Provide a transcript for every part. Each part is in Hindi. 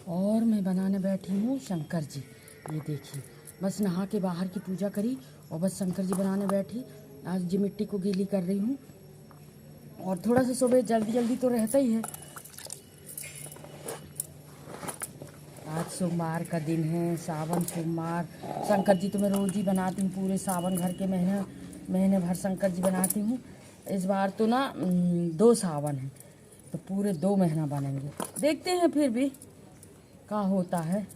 और मैं बनाने बैठी हूँ शंकर जी। ये देखिए, बस नहा के बाहर की पूजा करी और बस शंकर जी बनाने बैठी। आज जी मिट्टी को गीली कर रही हूँ और थोड़ा सा सुबह जल्दी जल्दी तो रहता ही है। आज सोमवार का दिन है, सावन सोमवार। शंकर जी तो मैं रोज़ ही बनाती हूँ, पूरे सावन भर के महीने भर शंकर जी बनाती हूँ। इस बार तो ना 2 सावन है तो पूरे 2 महीना बनेंगे। देखते हैं फिर भी क्या होता है,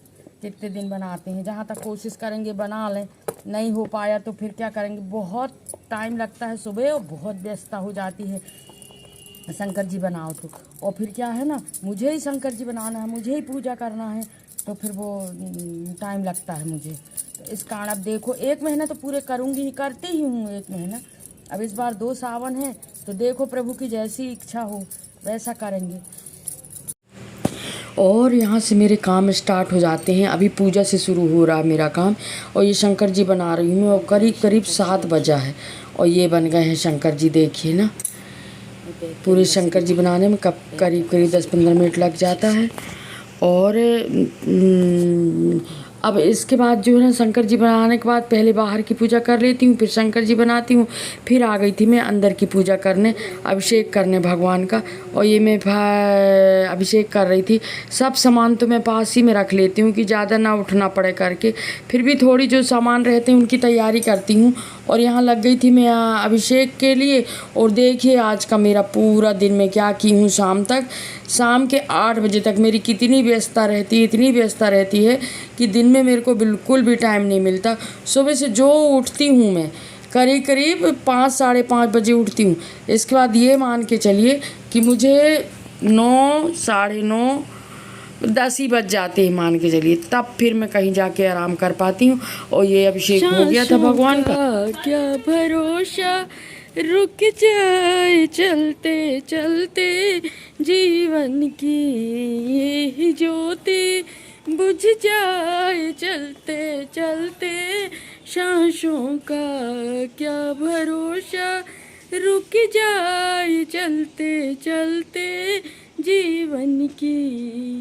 कितने दिन बनाते हैं। जहाँ तक कोशिश करेंगे बना लें, नहीं हो पाया तो फिर क्या करेंगे। बहुत टाइम लगता है सुबह और बहुत व्यस्तता हो जाती है शंकर जी बनाओ तो। और फिर क्या है ना, मुझे ही शंकर जी बनाना है, मुझे ही पूजा करना है, तो फिर वो टाइम लगता है मुझे। तो इस कारण अब देखो 1 महीना तो पूरे करूँगी ही, करती ही हूँ 1 महीना। अब इस बार 2 सावन है तो देखो प्रभु की जैसी इच्छा हो वैसा करेंगे। और यहाँ से मेरे काम स्टार्ट हो जाते हैं। अभी पूजा से शुरू हो रहा मेरा काम और ये शंकर जी बना रही हूँ मैं। और करीब 7 बजा है और ये बन गए हैं शंकर जी। देखिए ना, पूरे शंकर जी बनाने में करीब 10-15 मिनट लग जाता है। और अब इसके बाद जो है ना, शंकर जी बनाने के बाद पहले बाहर की पूजा कर लेती हूँ, फिर शंकर जी बनाती हूँ। फिर आ गई थी मैं अंदर की पूजा करने, अभिषेक करने भगवान का। और ये मैं अभिषेक कर रही थी। सब सामान तो मैं पास ही में रख लेती हूँ कि ज़्यादा ना उठना पड़े करके। फिर भी थोड़ी जो सामान रहते हैं उनकी तैयारी करती हूँ। और यहाँ लग गई थी मैं अभिषेक के लिए। और देखिए आज का मेरा पूरा दिन मैं क्या की हूँ। शाम के 8 बजे तक मेरी कितनी व्यस्तता रहती है, इतनी व्यस्तता रहती है कि दिन में मेरे को बिल्कुल भी टाइम नहीं मिलता। सुबह से जो उठती हूँ मैं करीब 5 साढ़े 5 बजे उठती हूँ। इसके बाद ये मान के चलिए कि मुझे 9 साढ़े 9 10 ही बज जाते हैं मान के चलिए, तब फिर मैं कहीं जाके आराम कर पाती हूँ। और ये अभिषेक हो गया था भगवान का। क्या भरोसा रुक जाए चलते चलते, जीवन की ये ज्योति बुझ जाए चलते चलते, सांसों का क्या भरोसा रुक जाए चलते चलते, जीवन की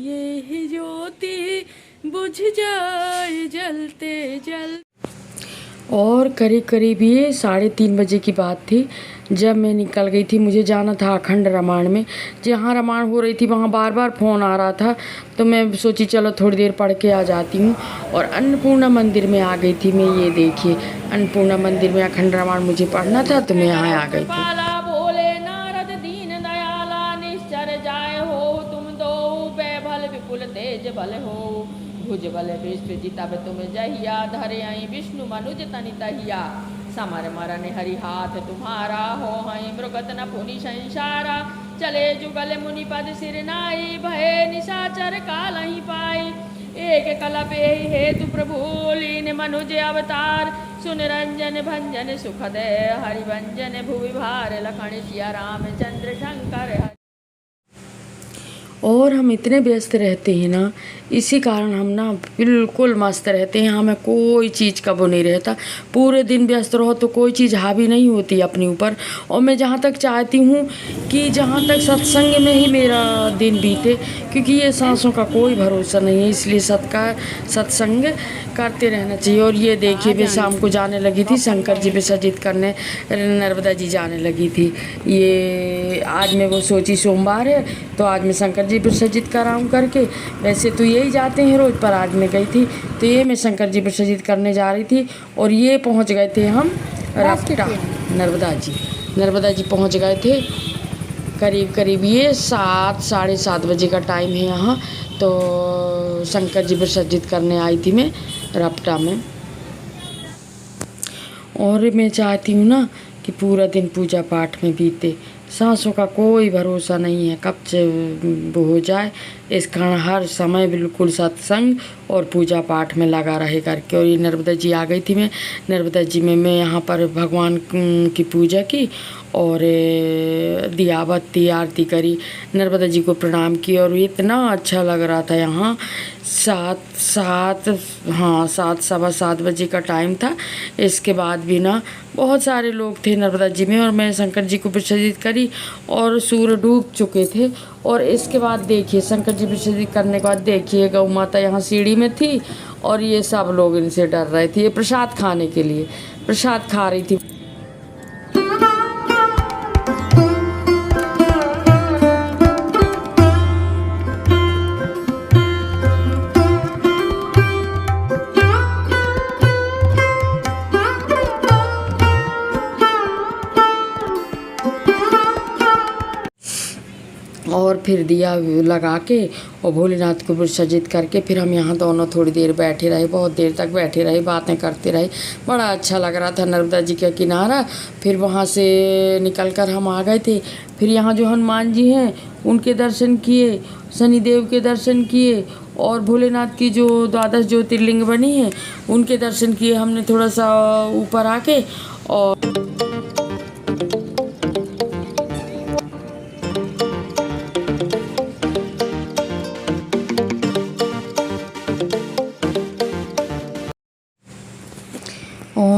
ये ज्योति बुझ जाए जलते जल। और करीब ये 3:30 बजे की बात थी जब मैं निकल गई थी। मुझे जाना था अखंड रामायण में। जहाँ रामायण हो रही थी वहाँ बार बार फ़ोन आ रहा था, तो मैं सोची चलो थोड़ी देर पढ़ के आ जाती हूँ। और अन्नपूर्णा मंदिर में आ गई थी मैं। ये देखिए, अन्नपूर्णा मंदिर में अखंड रामायण मुझे पढ़ना था तो मैं यहाँ आ गई थी। बोले नारद दीन दयाला, निश्चर जाय हो तुम दो, भल विपुल तेज बल हो, भुज बल विष्णु तब तुम जहिया, धरे आई विष्णु मनुज तनि तहिया, समर मरन हरि हाथ तुम्हारा, हो हई मृगत न पुनि संसारा, चले जुगल मुनि पद सिर नाई, भय निशाचर काल ही पाई, एक कलप एहि हेतु प्रभु लीन मनुज अवतार, सुन रंजन भंजन सुखद हरिभंजन, भुवि भार लखन सिया रामचंद्र शंकर। और हम इतने व्यस्त रहते हैं ना, इसी कारण हम ना बिल्कुल मस्त रहते हैं। हमें कोई चीज़ का वो नहीं रहता। पूरे दिन व्यस्त रहो तो कोई चीज़ हावी नहीं होती अपने ऊपर। और मैं जहाँ तक चाहती हूँ कि जहाँ तक सत्संग में ही मेरा दिन बीते, क्योंकि ये सांसों का कोई भरोसा नहीं है, इसलिए सत्संग करते रहना चाहिए। और ये देखिए, मैं शाम को जाने लगी थी शंकर जी विसर्जित करने, नर्मदा जी जाने लगी थी। ये आज मैं वो सोची सोमवार है तो आज मैं शंकर जी विसर्जित कराऊँ करके। वैसे तो यही जाते हैं रोज़, पर आज मैं गई थी तो ये मैं शंकर जी विसर्जित करने जा रही थी। और ये पहुंच गए थे हम रपटा। नर्मदा जी पहुंच गए थे करीब ये 7 साढ़े 7 बजे का टाइम है यहाँ। तो शंकर जी विसर्जित करने आई थी मैं रपटा में। और मैं चाहती हूँ ना कि पूरा दिन पूजा पाठ में बीते। सांसों का कोई भरोसा नहीं है, कब से वो हो जाए। इस कारण हर समय बिल्कुल सत्संग और पूजा पाठ में लगा रहे करके। और ये नर्मदा जी आ गई थी मैं। नर्मदा जी में मैं यहाँ पर भगवान की पूजा की और दिया बत्ती आरती करी, नर्मदा जी को प्रणाम किया। और इतना अच्छा लग रहा था यहाँ। 7 सवा 7 बजे का टाइम था। इसके बाद भी ना बहुत सारे लोग थे नर्मदा जी में, और मैं शंकर जी को विसर्जित करी और सूर्य डूब चुके थे। और इसके बाद देखिए शंकर जी विसर्जित करने के बाद देखिए गौ माता यहाँ सीढ़ी में थी, और ये सब लोग इनसे डर रहे थे। ये प्रसाद खाने के लिए प्रसाद खा रही थी। और फिर दिया लगा के और भोलेनाथ को विसर्जित करके फिर हम यहाँ दोनों थोड़ी देर बैठे रहे, बहुत देर तक बैठे रहे, बातें करते रहे। बड़ा अच्छा लग रहा था नर्मदा जी का किनारा। फिर वहाँ से निकलकर हम आ गए थे। फिर यहाँ जो हनुमान जी हैं उनके दर्शन किए, शनिदेव के दर्शन किए, और भोलेनाथ की जो 12 ज्योतिर्लिंग बनी है उनके दर्शन किए हमने थोड़ा सा ऊपर आके। और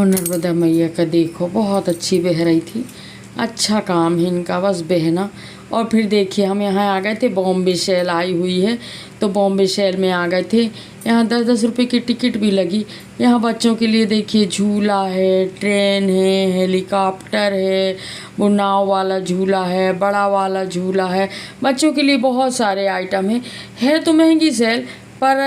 नर्मदा मैया का देखो बहुत अच्छी बह रही थी। अच्छा काम है इनका बस बहना। और फिर देखिए हम यहाँ आ गए थे, बॉम्बे शेल आई हुई है तो बॉम्बे शेल में आ गए थे। यहाँ 10-10 रुपये की टिकट भी लगी। यहाँ बच्चों के लिए देखिए झूला है, ट्रेन है, हेलीकॉप्टर है, वो नाव वाला झूला है, बड़ा वाला झूला है। बच्चों के लिए बहुत सारे आइटम है तो महंगी सेल पर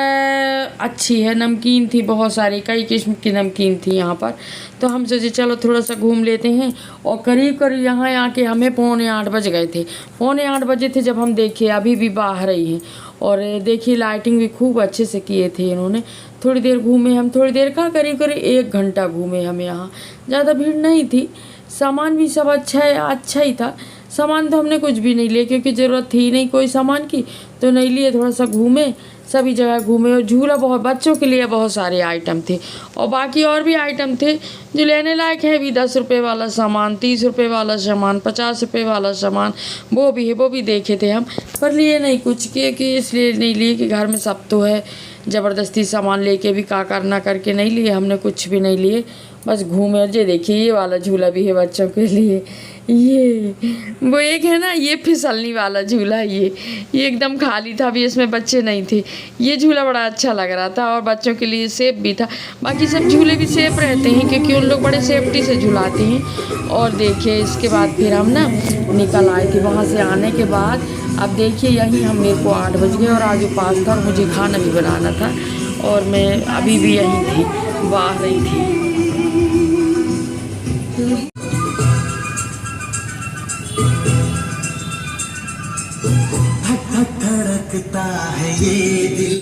अच्छी है। नमकीन थी बहुत सारी, कई किस्म की नमकीन थी यहाँ पर। तो हम सोचे चलो थोड़ा सा घूम लेते हैं। और करीब करीब यहाँ आके हमें 7:45 बज गए थे। 7:45 बजे थे जब हम देखे, अभी भी बाहर ही हैं। और देखिए लाइटिंग भी खूब अच्छे से किए थे इन्होंने। थोड़ी देर घूमे हम, थोड़ी देर का करीब करीब 1 घंटा घूमे हम यहाँ। ज़्यादा भीड़ नहीं थी, सामान भी सब अच्छा ही था। सामान तो हमने कुछ भी नहीं लिए क्योंकि ज़रूरत थी नहीं कोई सामान की, तो नहीं लिए। थोड़ा सा घूमे, सभी जगह घूमे। और झूला बहुत, बच्चों के लिए बहुत सारे आइटम थे। और बाकी और भी आइटम थे जो लेने लायक है भी। 10 रुपये वाला सामान, 30 रुपये वाला सामान, 50 रुपये वाला सामान वो भी है, वो भी देखे थे हम, पर लिए नहीं कुछ कि इसलिए नहीं लिए कि घर में सब तो है। ज़बरदस्ती सामान लेके भी का करना करके नहीं लिए हमने, कुछ भी नहीं लिए, बस घूमे। और ये देखिए ये वाला झूला भी है बच्चों के लिए। ये वो एक है ना, ये फिसलने वाला झूला, ये एकदम खाली था, अभी इसमें बच्चे नहीं थे। ये झूला बड़ा अच्छा लग रहा था और बच्चों के लिए सेफ भी था। बाकी सब झूले भी सेफ रहते हैं क्योंकि उन लोग बड़े सेफ्टी से झुलाते हैं। और देखिए इसके बाद फिर हम ना निकल आए थे वहाँ से। आने के बाद अब देखिए यहीं हम, मेरे को 8 बज गए और आज उपास था और मुझे खाना भी बनाना था। और मैं अभी भी यहीं थी, बाहर ही थी। धड़कता है ये दिल।